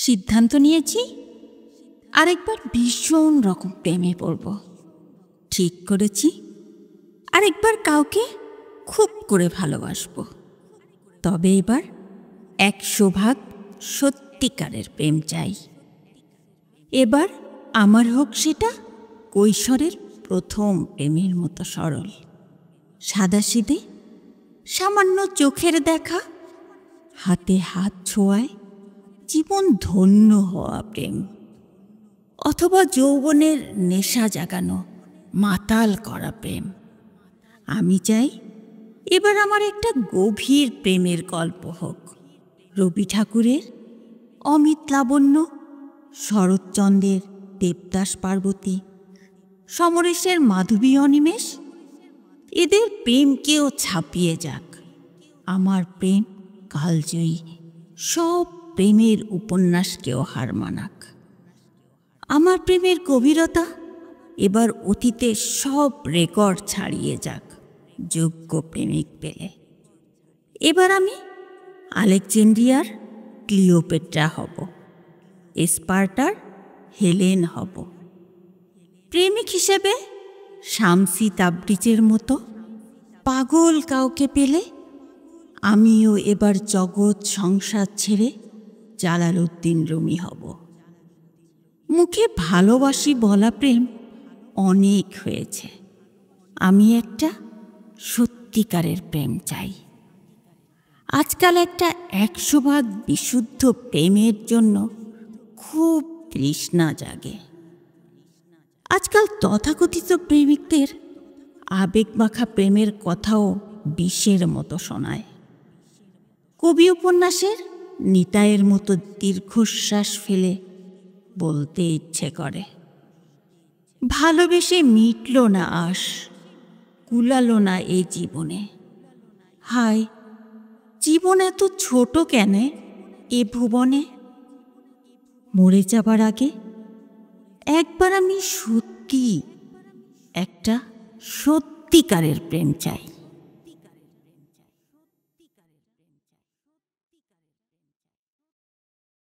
সিদ্ধান্ত নিয়েছি আরেকবার ভীষণ রকম প্রেমে পড়ব। ঠিক করেছি আরেকবার কাউকে খুব করে ভালোবাসব। তবে এবার 100% সত্যিকারের প্রেম চাই। এবার আমার হোক সেটা কৈশোরের প্রথম প্রেমের মতো সরল, সাদাসিধে, সামান্য চোখের দেখা, হাতে হাত ছোঁয়ায় জীবন ধন্য হওয়া প্রেম। অথবা যৌবনের নেশা জাগানো, মাতাল করা প্রেম। আমি চাই এবার আমার একটা গভীর প্রেমের গল্প হোক। রবি ঠাকুরের অমিত লাবণ্য, শরৎচন্দ্রের দেবদাস পার্বতী, সমরেশের মাধবী অনিমেষ, এদের প্রেমকেও ছাপিয়ে যাক। আমার প্রেম কালজয়ী, সব প্রেমের উপন্যাসকেও হার মানাক। আমার প্রেমের গভীরতা এবার অতীতের সব রেকর্ড ছাড়িয়ে যাক যোগ্য প্রেমিক পেলে। এবার আমি আলেকজান্দ্রিয়ার ক্লিওপেট্রা হব, স্পার্টার হেলেন হব। প্রেমিক হিসেবে শামসি তাবরিজের মতো পাগল কাউকে পেলে আমিও এবার জগৎ সংসার ছেড়ে জালালউদ্দিন রুমি হব। মুখে ভালোবাসি বলা প্রেম অনেক হয়েছে, আমি একটা সত্যিকারের প্রেম চাই। আজকাল একটা 100% বিশুদ্ধ প্রেমের জন্য খুব তৃষ্ণা জাগে। আজকাল তথাকথিত প্রেমিকদের আবেগমাখা প্রেমের কথাও বিষের মতো শোনায়। কবি উপন্যাসের নিতাইয়ের মতো দীর্ঘশ্বাস ফেলে বলতে ইচ্ছে করে, ভালোবেসে মিটল না আশ, কুলালো না এ জীবনে। হায়, জীবন এত ছোট কেন এ ভুবনে। মরে যাবার আগে একবার আমি সত্যি একটা সত্যিকারের প্রেম চাই।